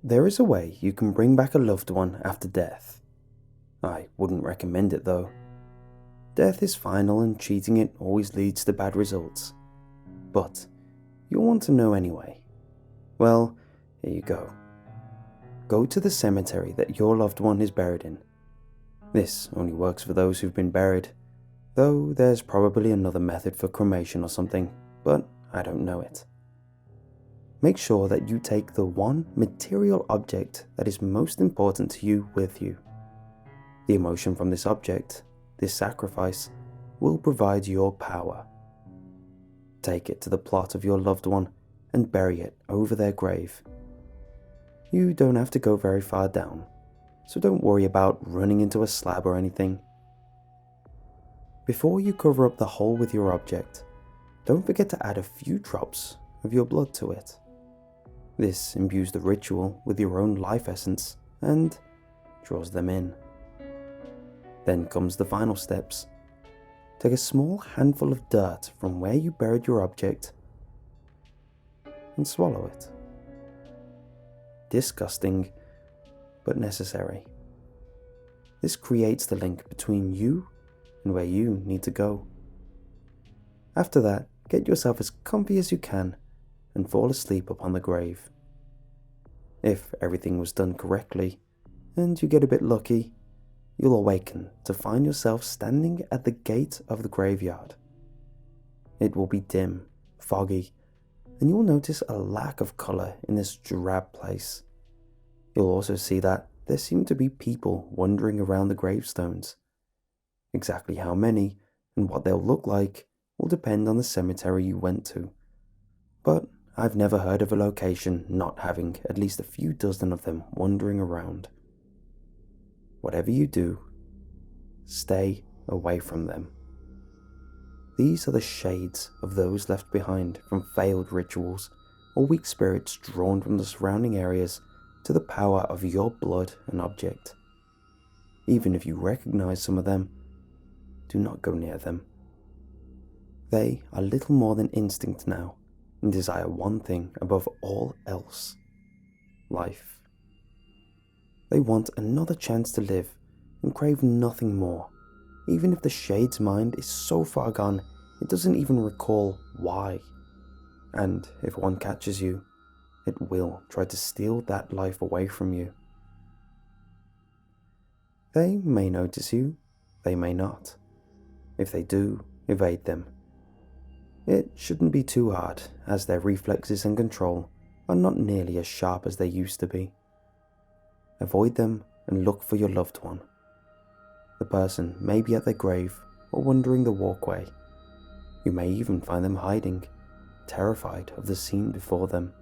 There is a way you can bring back a loved one after death. I wouldn't recommend it though. Death is final and cheating it always leads to bad results. But you'll want to know anyway. Well, here you go. Go to the cemetery that your loved one is buried in. This only works for those who've been buried, though there's probably another method for cremation or something, but I don't know it. Make sure that you take the one material object that is most important to you with you. The emotion from this object, this sacrifice, will provide your power. Take it to the plot of your loved one and bury it over their grave. You don't have to go very far down, so don't worry about running into a slab or anything. Before you cover up the hole with your object, don't forget to add a few drops of your blood to it. This imbues the ritual with your own life essence and draws them in. Then comes the final steps. Take a small handful of dirt from where you buried your object and swallow it. Disgusting, but necessary. This creates the link between you and where you need to go. After that, get yourself as comfy as you can and fall asleep upon the grave. If everything was done correctly, and you get a bit lucky, you'll awaken to find yourself standing at the gate of the graveyard. It will be dim, foggy, and you'll notice a lack of colour in this drab place. You'll also see that there seem to be people wandering around the gravestones. Exactly how many and what they'll look like will depend on the cemetery you went to. But I've never heard of a location not having at least a few dozen of them wandering around. Whatever you do, stay away from them. These are the shades of those left behind from failed rituals or weak spirits drawn from the surrounding areas to the power of your blood and object. Even if you recognize some of them, do not go near them. They are little more than instinct now and desire one thing above all else: life. They want another chance to live and crave nothing more, even if the Shade's mind is so far gone it doesn't even recall why. And if one catches you, it will try to steal that life away from you. They may notice you, they may not. If they do, evade them. It shouldn't be too hard, as their reflexes and control are not nearly as sharp as they used to be. Avoid them and look for your loved one. The person may be at their grave or wandering the walkway. You may even find them hiding, terrified of the scene before them.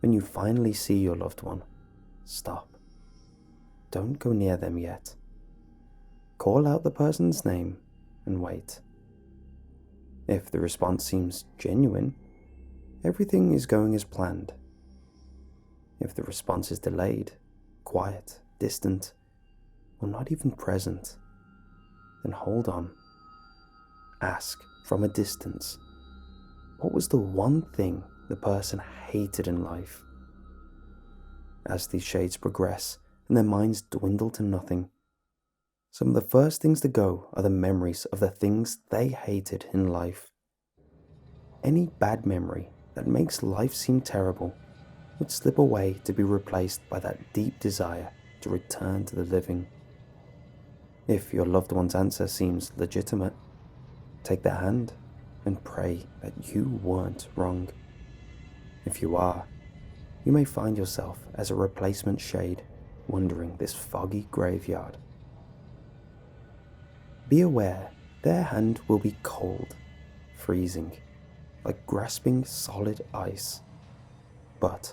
When you finally see your loved one, stop. Don't go near them yet. Call out the person's name and wait. If the response seems genuine, everything is going as planned. If the response is delayed, quiet, distant, or not even present, then hold on. Ask from a distance, what was the one thing the person hated in life? As these shades progress and their minds dwindle to nothing, some of the first things to go are the memories of the things they hated in life. Any bad memory that makes life seem terrible would slip away to be replaced by that deep desire to return to the living. If your loved one's answer seems legitimate, take their hand and pray that you weren't wrong. If you are, you may find yourself as a replacement shade wandering this foggy graveyard. Be aware their hand will be cold, freezing, like grasping solid ice. But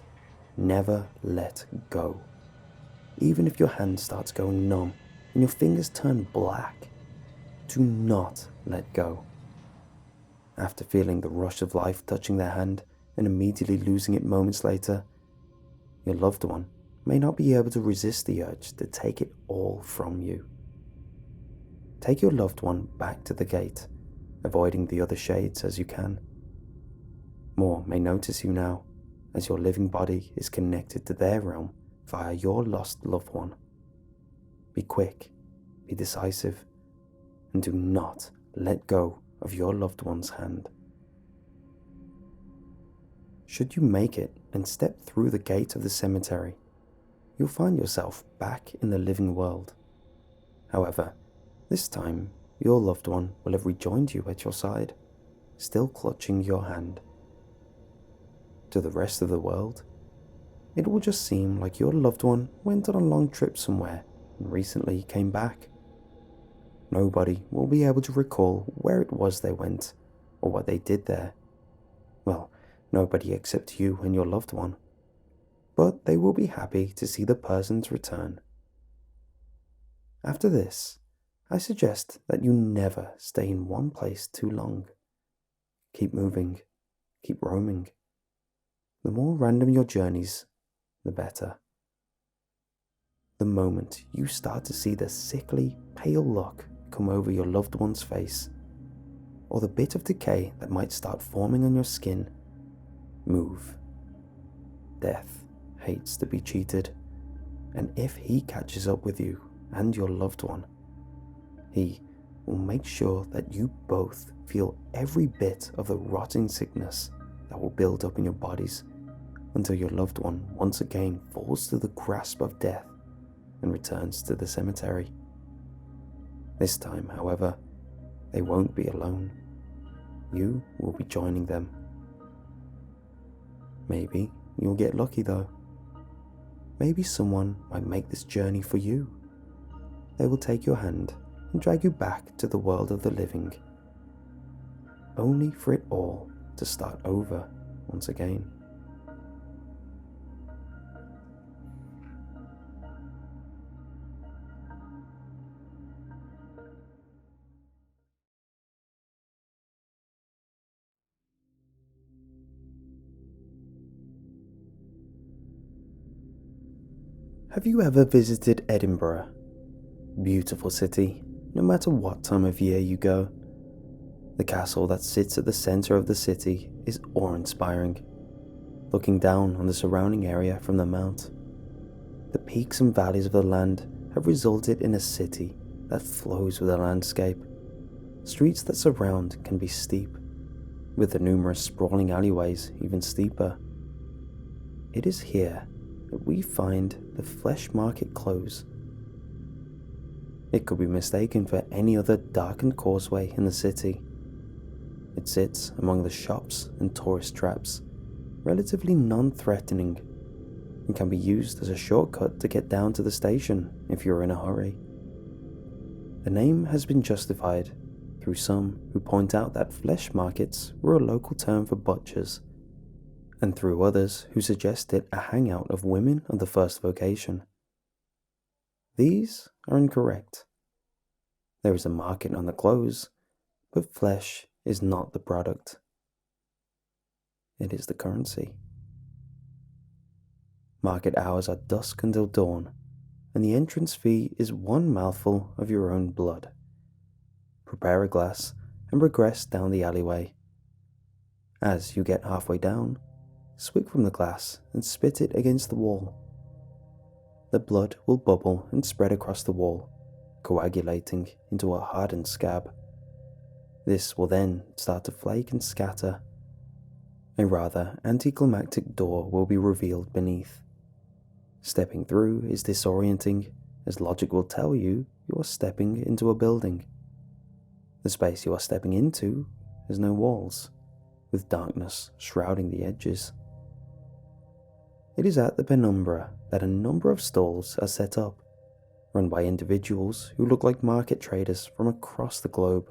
never let go. Even if your hand starts going numb and your fingers turn black, do not let go. After feeling the rush of life touching their hand and immediately losing it moments later, your loved one may not be able to resist the urge to take it all from you. Take your loved one back to the gate, avoiding the other shades as you can. More may notice you now, as your living body is connected to their realm via your lost loved one. Be quick, be decisive, and do not let go of your loved one's hand. Should you make it and step through the gate of the cemetery, you'll find yourself back in the living world. However, this time your loved one will have rejoined you at your side, still clutching your hand. To the rest of the world, it will just seem like your loved one went on a long trip somewhere and recently came back. Nobody will be able to recall where it was they went or what they did there. Well, nobody except you and your loved one. But they will be happy to see the person's return. After this, I suggest that you never stay in one place too long. Keep moving, keep roaming. The more random your journeys, the better. The moment you start to see the sickly, pale look come over your loved one's face, or the bit of decay that might start forming on your skin, move. Death hates to be cheated, and if he catches up with you and your loved one, he will make sure that you both feel every bit of the rotting sickness that will build up in your bodies until your loved one once again falls to the grasp of death and returns to the cemetery. This time, however, they won't be alone. You will be joining them. Maybe you'll get lucky though. Maybe someone might make this journey for you. They will take your hand and drag you back to the world of the living, only for it all to start over once again. Have you ever visited Edinburgh? Beautiful city, no matter what time of year you go. The castle that sits at the centre of the city is awe-inspiring, looking down on the surrounding area from the mount. The peaks and valleys of the land have resulted in a city that flows with the landscape. Streets that surround can be steep, with the numerous sprawling alleyways even steeper. It is here that we find the Flesh Market Close. It could be mistaken for any other darkened causeway in the city. It sits among the shops and tourist traps, relatively non-threatening, and can be used as a shortcut to get down to the station if you're in a hurry. The name has been justified through some who point out that flesh markets were a local term for butchers, and through others who suggest it a hangout of women of the first vocation. These are incorrect. There is a market on the close, but flesh is not the product. It is the currency. Market hours are dusk until dawn, and the entrance fee is one mouthful of your own blood. Prepare a glass and regress down the alleyway. As you get halfway down, swig from the glass and spit it against the wall. The blood will bubble and spread across the wall, coagulating into a hardened scab. This will then start to flake and scatter. A rather anticlimactic door will be revealed beneath. Stepping through is disorienting, as logic will tell you are stepping into a building. The space you are stepping into has no walls, with darkness shrouding the edges. It is at the penumbra that a number of stalls are set up, run by individuals who look like market traders from across the globe,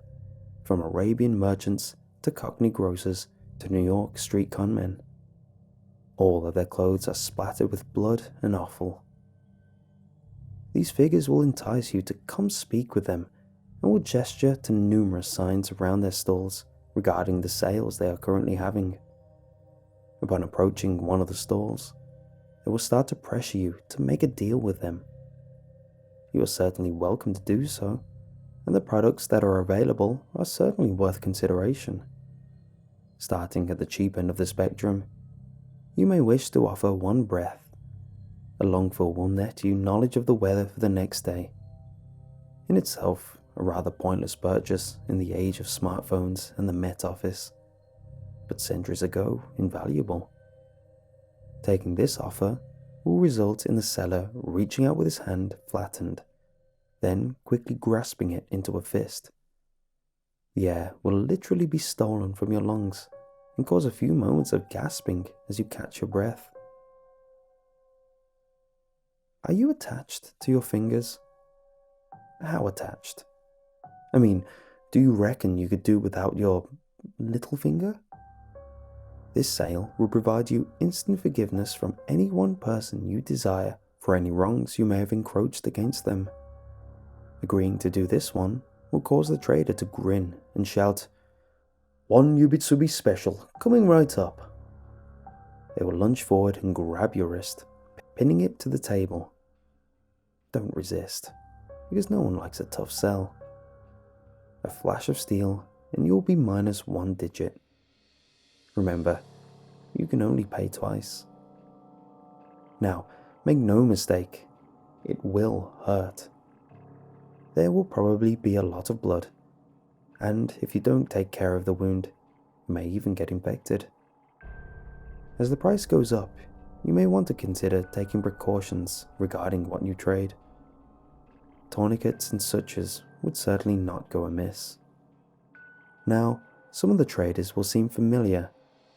from Arabian merchants to Cockney grocers to New York street conmen. All of their clothes are splattered with blood and offal. These figures will entice you to come speak with them and will gesture to numerous signs around their stalls regarding the sales they are currently having. Upon approaching one of the stalls, they will start to pressure you to make a deal with them. You are certainly welcome to do so, and the products that are available are certainly worth consideration. Starting at the cheap end of the spectrum, you may wish to offer one breath. A lungful will net you knowledge of the weather for the next day. In itself, a rather pointless purchase in the age of smartphones and the Met Office, but centuries ago invaluable. Taking this offer will result in the seller reaching out with his hand flattened, then quickly grasping it into a fist. The air will literally be stolen from your lungs and cause a few moments of gasping as you catch your breath. Are you attached to your fingers? How attached? I mean, do you reckon you could do without your little finger? This sale will provide you instant forgiveness from any one person you desire for any wrongs you may have encroached against them. Agreeing to do this one will cause the trader to grin and shout, "One Ubitsubi special, coming right up." They will lunge forward and grab your wrist, pinning it to the table. Don't resist, because no one likes a tough sell. A flash of steel and you'll be minus 1 digit. Remember, you can only pay twice. Now, make no mistake, it will hurt. There will probably be a lot of blood, and if you don't take care of the wound, you may even get infected. As the price goes up, you may want to consider taking precautions regarding what you trade. Tourniquets and sutures would certainly not go amiss. Now, some of the traders will seem familiar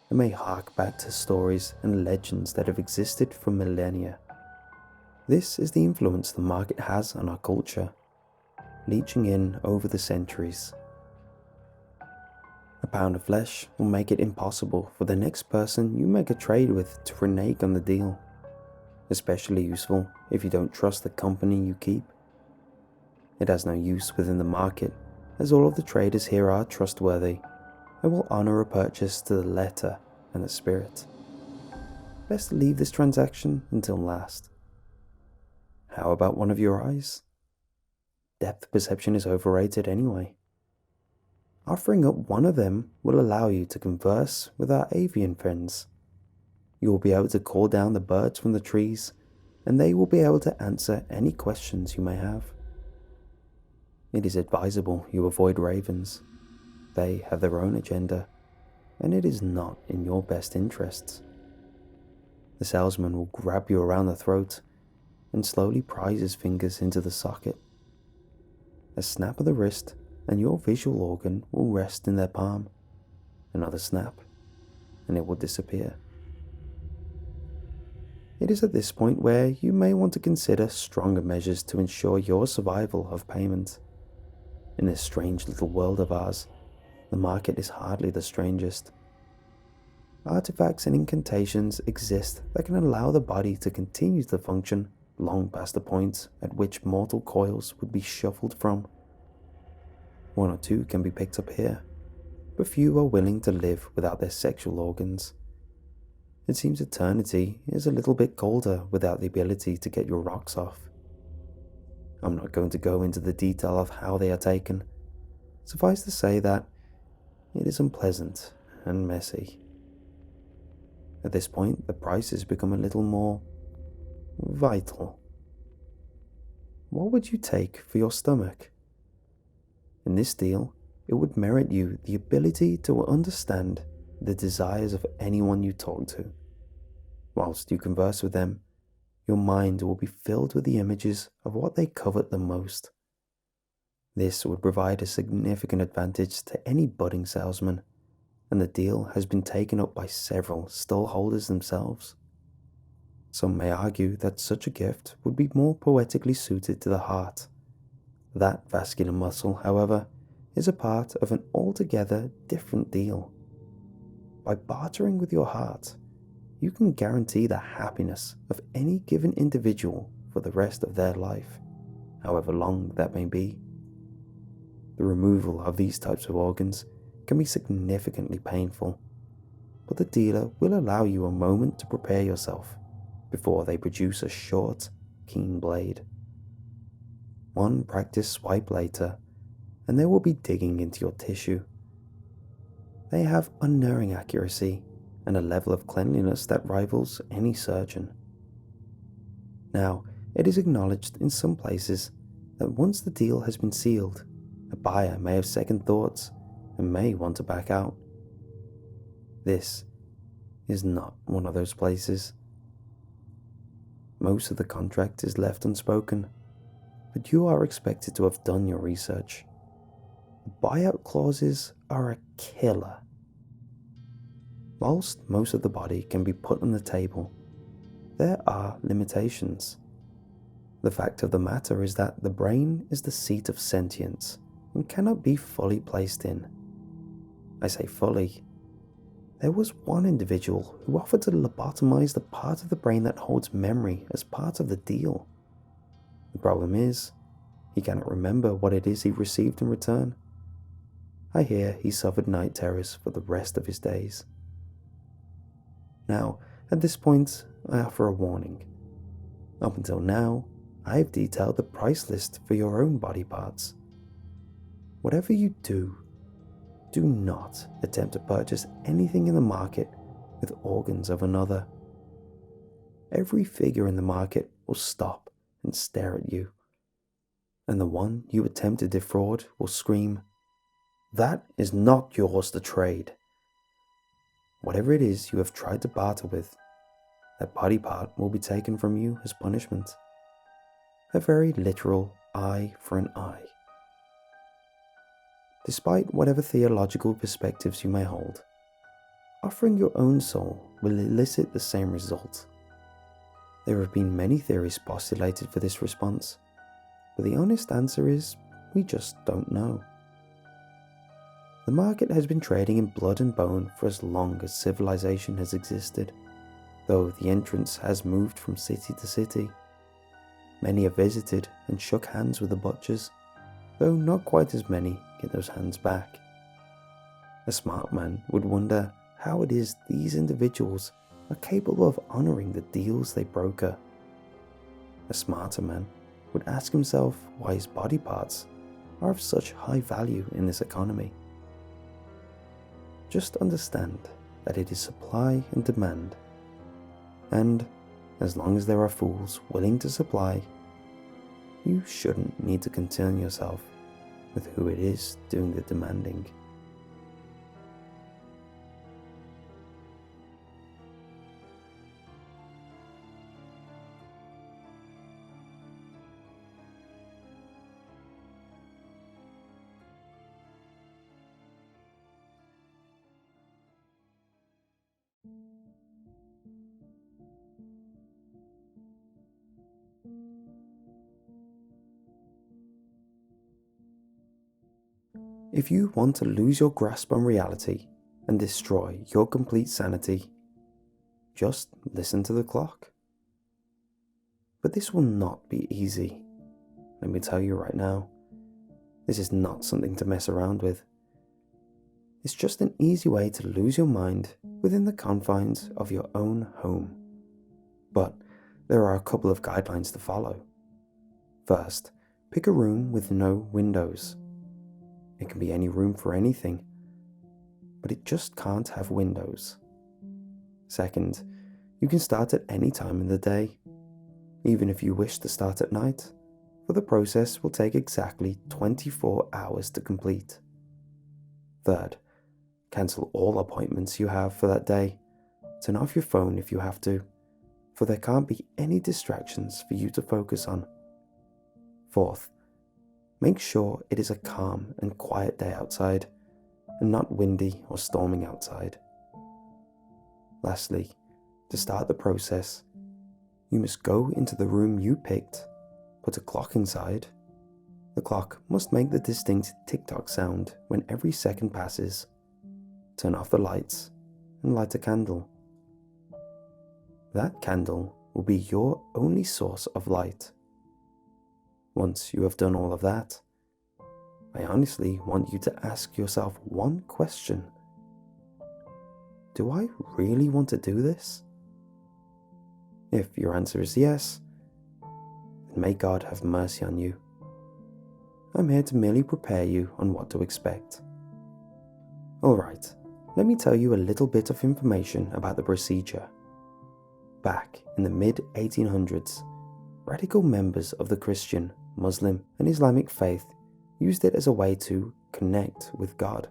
and may hark back to stories and legends that have existed for millennia. This is the influence the market has on our culture, leaching in over the centuries. A pound of flesh will make it impossible for the next person you make a trade with to renege on the deal, especially useful if you don't trust the company you keep. It has no use within the market, as all of the traders here are trustworthy and will honor a purchase to the letter and the spirit. Best leave this transaction until last. How about one of your eyes? Depth perception is overrated anyway. Offering up one of them will allow you to converse with our avian friends. You will be able to call down the birds from the trees, and they will be able to answer any questions you may have. It is advisable you avoid ravens. They have their own agenda, and it is not in your best interests. The salesman will grab you around the throat and slowly prise his fingers into the socket. A snap of the wrist and your visual organ will rest in their palm. Another snap, and it will disappear. It is at this point where you may want to consider stronger measures to ensure your survival of payment. In this strange little world of ours, the market is hardly the strangest. Artifacts and incantations exist that can allow the body to continue to function long past the point at which mortal coils would be shuffled from. One or two can be picked up here, but few are willing to live without their sexual organs. It seems eternity is a little bit colder without the ability to get your rocks off. I'm not going to go into the detail of how they are taken. Suffice to say that it is unpleasant and messy. At this point, the prices become a little more vital. What would you take for your stomach? In this deal, it would merit you the ability to understand the desires of anyone you talk to. Whilst you converse with them, your mind will be filled with the images of what they covet the most. This would provide a significant advantage to any budding salesman, and the deal has been taken up by several stallholders themselves. Some may argue that such a gift would be more poetically suited to the heart. That vascular muscle, however, is a part of an altogether different deal. By bartering with your heart, you can guarantee the happiness of any given individual for the rest of their life, however long that may be. The removal of these types of organs can be significantly painful, but the dealer will allow you a moment to prepare yourself before they produce a short, keen blade. One practice swipe later, and they will be digging into your tissue. They have unerring accuracy and a level of cleanliness that rivals any surgeon. Now, it is acknowledged in some places that once the deal has been sealed, a buyer may have second thoughts and may want to back out. This is not one of those places. Most of the contract is left unspoken, but you are expected to have done your research. Buyout clauses are a killer. Whilst most of the body can be put on the table, there are limitations. The fact of the matter is that the brain is the seat of sentience and cannot be fully placed in. I say fully. There was one individual who offered to lobotomize the part of the brain that holds memory as part of the deal. The problem is, he cannot remember what it is he received in return. I hear he suffered night terrors for the rest of his days. Now, at this point, I offer a warning. Up until now, I have detailed the price list for your own body parts. Whatever you do not attempt to purchase anything in the market with organs of another. Every figure in the market will stop and stare at you, and the one you attempt to defraud will scream, "That is not yours to trade." Whatever it is you have tried to barter with, that body part will be taken from you as punishment. A very literal eye for an eye. Despite whatever theological perspectives you may hold, offering your own soul will elicit the same result. There have been many theories postulated for this response, but the honest answer is, we just don't know. The market has been trading in blood and bone for as long as civilization has existed, though the entrance has moved from city to city. Many have visited and shook hands with the butchers, though not quite as many get those hands back. A smart man would wonder how it is these individuals are capable of honoring the deals they broker. A smarter man would ask himself why his body parts are of such high value in this economy. Just understand that it is supply and demand, and as long as there are fools willing to supply, you shouldn't need to concern yourself with who it is doing the demanding. If you want to lose your grasp on reality and destroy your complete sanity, just listen to the clock. But this will not be easy. Let me tell you right now, this is not something to mess around with. It's just an easy way to lose your mind within the confines of your own home. But there are a couple of guidelines to follow. First, pick a room with no windows. It can be any room for anything, but it just can't have windows. Second, you can start at any time in the day, even if you wish to start at night, for the process will take exactly 24 hours to complete. Third, cancel all appointments you have for that day. Turn off your phone if you have to, for there can't be any distractions for you to focus on. Fourth, make sure it is a calm and quiet day outside, and not windy or storming outside. Lastly, to start the process, you must go into the room you picked, put a clock inside. The clock must make the distinct tick-tock sound when every second passes. Turn off the lights and light a candle. That candle will be your only source of light. Once you have done all of that, I honestly want you to ask yourself one question. Do I really want to do this? If your answer is yes, then may God have mercy on you. I'm here to merely prepare you on what to expect. Alright, let me tell you a little bit of information about the procedure. Back in the mid-1800s, radical members of the Christian, Muslim, and Islamic faith used it as a way to connect with God.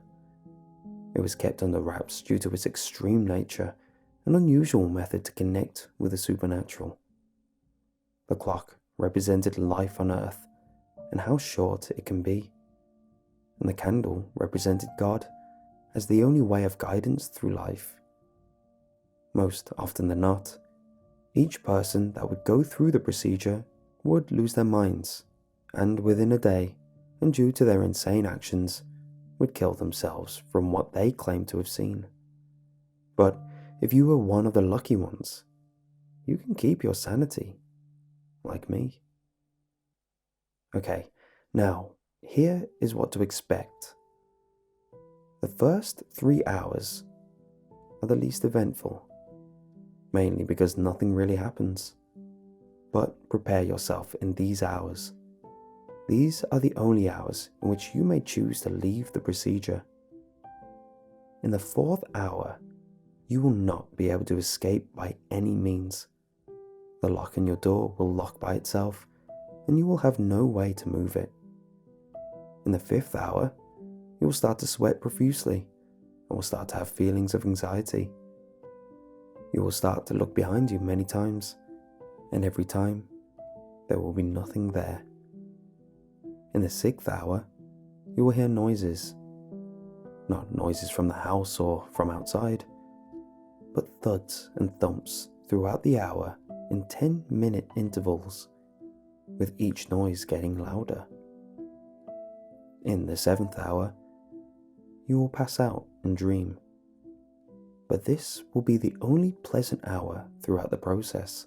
It was kept under wraps due to its extreme nature, an unusual method to connect with the supernatural. The clock represented life on earth and how short it can be, and the candle represented God as the only way of guidance through life. Most often than not, each person that would go through the procedure would lose their minds, and within a day, and due to their insane actions, would kill themselves from what they claimed to have seen. But if you were one of the lucky ones, you can keep your sanity, like me. Okay, now here is what to expect. The first 3 hours are the least eventful, mainly because nothing really happens. But prepare yourself in these hours. These are the only hours in which you may choose to leave the procedure. In the 4th hour, you will not be able to escape by any means. The lock on your door will lock by itself, and you will have no way to move it. In the 5th hour, you will start to sweat profusely and will start to have feelings of anxiety. You will start to look behind you many times, and every time, there will be nothing there. In the 6th hour, you will hear noises. Not noises from the house or from outside, but thuds and thumps throughout the hour in 10-minute intervals, with each noise getting louder. In the 7th hour, you will pass out and dream. But this will be the only pleasant hour throughout the process.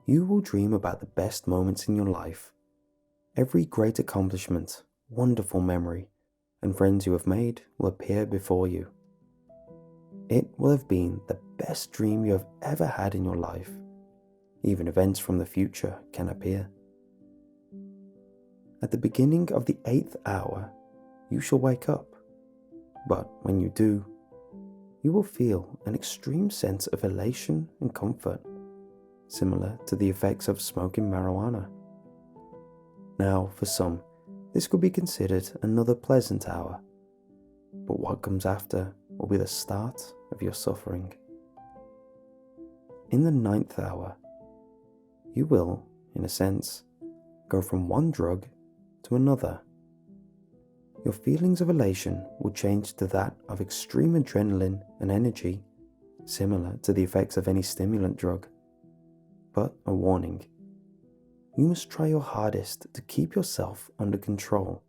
You will dream about the best moments in your life, every great accomplishment, wonderful memory, and friends you have made will appear before you. It will have been the best dream you have ever had in your life. Even events from the future can appear. At the beginning of the 8th hour, you shall wake up, but when you do, you will feel an extreme sense of elation and comfort, similar to the effects of smoking marijuana. Now, for some, this could be considered another pleasant hour, but what comes after will be the start of your suffering. In the 9th hour, you will, in a sense, go from one drug to another. Your feelings of elation will change to that of extreme adrenaline and energy, similar to the effects of any stimulant drug. But a warning, you must try your hardest to keep yourself under control.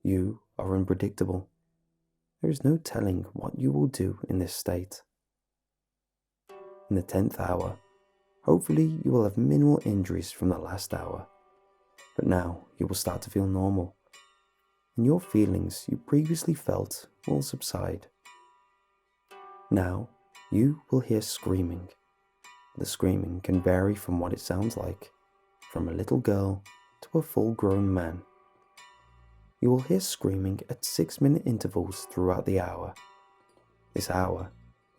You are unpredictable. There is no telling what you will do in this state. In the 10th hour, hopefully you will have minimal injuries from the last hour, but now you will start to feel normal, and your feelings you previously felt will subside. Now you will hear screaming. The screaming can vary from what it sounds like, from a little girl to a full-grown man. You will hear screaming at 6-minute intervals throughout the hour. This hour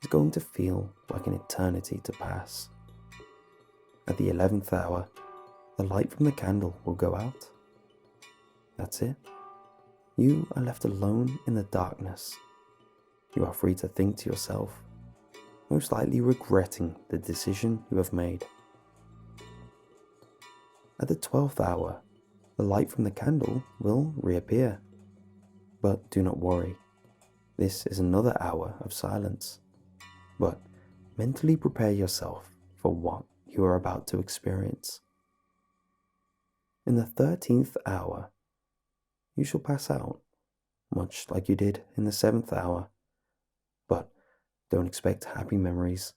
is going to feel like an eternity to pass. At the 11th hour, the light from the candle will go out. That's it. You are left alone in the darkness. You are free to think to yourself, most likely regretting the decision you have made. At the 12th hour, the light from the candle will reappear. But do not worry, this is another hour of silence. But mentally prepare yourself for what you are about to experience. In the 13th hour, you shall pass out, much like you did in the 7th hour. But don't expect happy memories.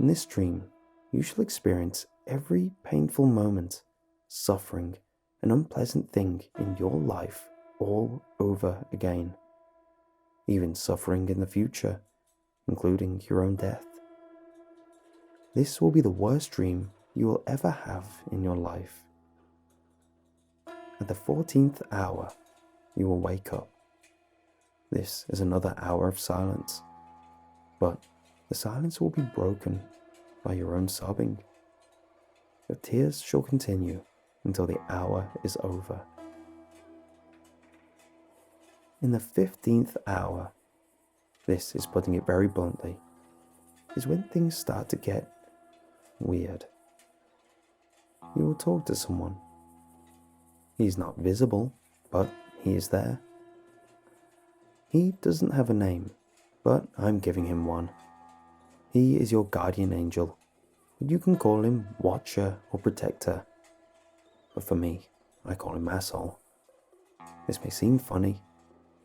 In this dream, you shall experience every painful moment, suffering, and unpleasant thing in your life all over again. Even suffering in the future, including your own death. This will be the worst dream you will ever have in your life. At the 14th hour, you will wake up. This is another hour of silence, but the silence will be broken by your own sobbing. Your tears shall continue until the hour is over. In the 15th hour, this is putting it very bluntly, is when things start to get weird. You will talk to someone. He's not visible, but he is there. He doesn't have a name, but I'm giving him one. He is your guardian angel, but you can call him Watcher or Protector. But for me, I call him Asshole. This may seem funny,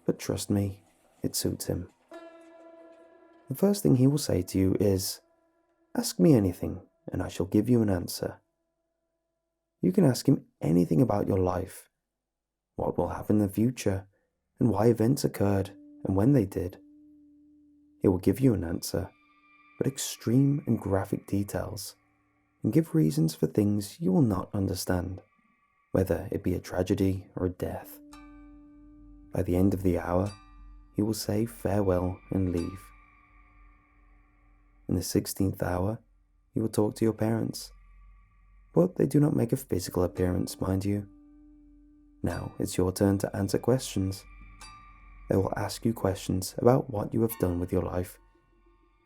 but trust me, it suits him. The first thing he will say to you is, "Ask me anything, and I shall give you an answer." You can ask him anything about your life, what will happen in the future, and why events occurred and when they did. He will give you an answer, but extreme and graphic details, and give reasons for things you will not understand, whether it be a tragedy or a death. By the end of the hour, he will say farewell and leave. In the 16th hour, you will talk to your parents, but they do not make a physical appearance, mind you. Now it's your turn to answer questions. They will ask you questions about what you have done with your life,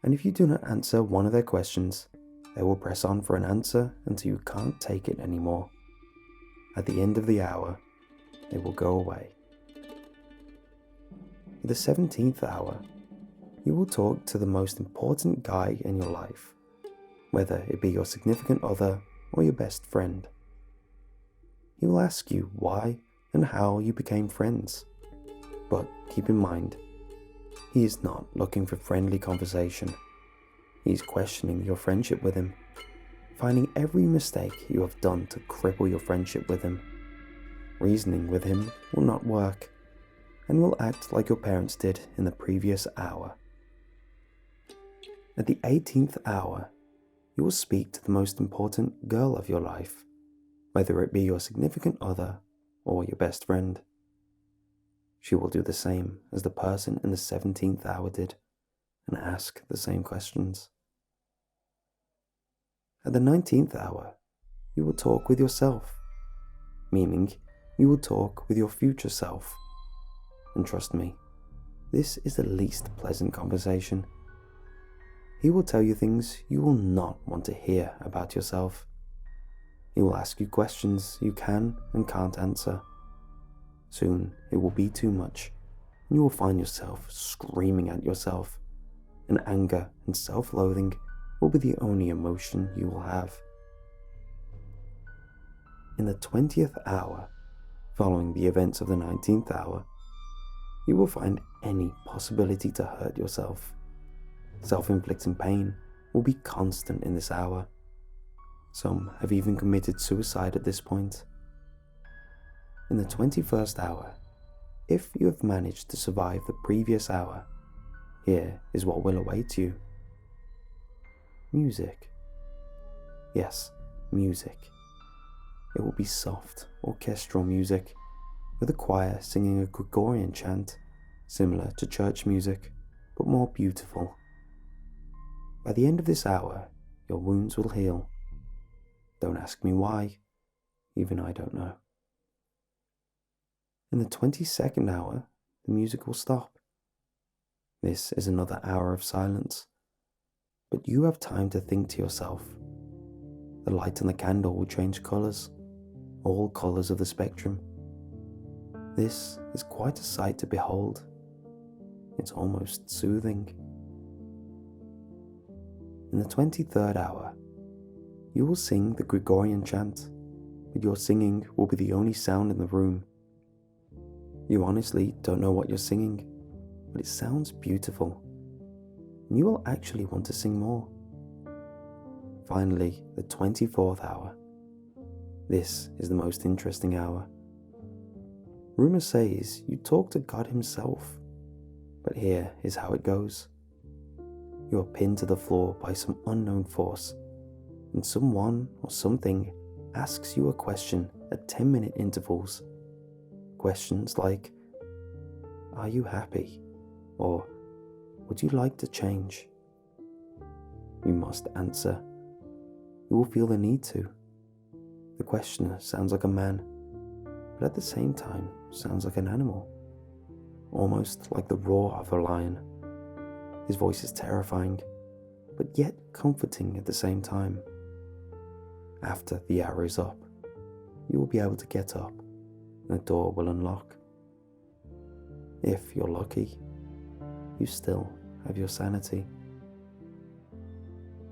and if you do not answer one of their questions, they will press on for an answer until you can't take it anymore. At the end of the hour, they will go away. At the 17th hour, you will talk to the most important guy in your life, whether it be your significant other or your best friend. He will ask you why and how you became friends, but keep in mind, he is not looking for friendly conversation. He is questioning your friendship with him, finding every mistake you have done to cripple your friendship with him. Reasoning with him will not work, and will act like your parents did in the previous hour. At the 18th hour, you will speak to the most important girl of your life, whether it be your significant other or your best friend. She will do the same as the person in the 17th hour did, and ask the same questions. At the 19th hour, you will talk with yourself, meaning you will talk with your future self. And trust me, this is the least pleasant conversation. He will tell you things you will not want to hear about yourself. He will ask you questions you can and can't answer. Soon it will be too much, and you will find yourself screaming at yourself, and anger and self-loathing will be the only emotion you will have. In the 20th hour, following the events of the 19th hour, you will find any possibility to hurt yourself. Self-inflicting pain will be constant in this hour. Some have even committed suicide at this point. In the 21st hour, if you have managed to survive the previous hour, here is what will await you. Music. Yes, music. It will be soft, orchestral music, with a choir singing a Gregorian chant, similar to church music, but more beautiful. By the end of this hour, your wounds will heal. Don't ask me why, even I don't know. In the 22nd hour, the music will stop. This is another hour of silence, but you have time to think to yourself. The light on the candle will change colours, all colours of the spectrum. This is quite a sight to behold. It's almost soothing. In the 23rd hour, you will sing the Gregorian chant, but your singing will be the only sound in the room. You honestly don't know what you're singing, but it sounds beautiful, and you will actually want to sing more. Finally, the 24th hour. This is the most interesting hour. Rumor says you talk to God himself, but here is how it goes. You are pinned to the floor by some unknown force, and someone or something asks you a question at 10-minute intervals. Questions like, are you happy? Or would you like to change? You must answer. You will feel the need to. The questioner sounds like a man, but at the same time sounds like an animal, almost like the roar of a lion. His voice is terrifying, but yet comforting at the same time. After the hour is up, you will be able to get up and the door will unlock. If you're lucky, you still have your sanity.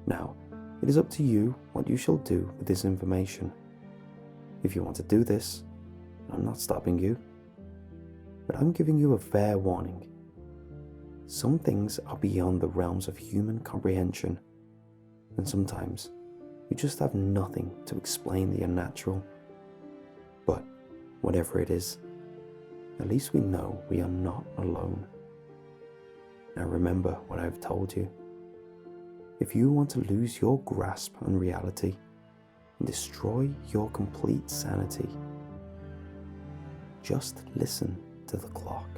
Now, it is up to you what you shall do with this information. If you want to do this, I'm not stopping you, but I'm giving you a fair warning. Some things are beyond the realms of human comprehension, and sometimes you just have nothing to explain the unnatural. But whatever it is, at least we know we are not alone. Now remember what I've told you. If you want to lose your grasp on reality and destroy your complete sanity, just listen to the clock.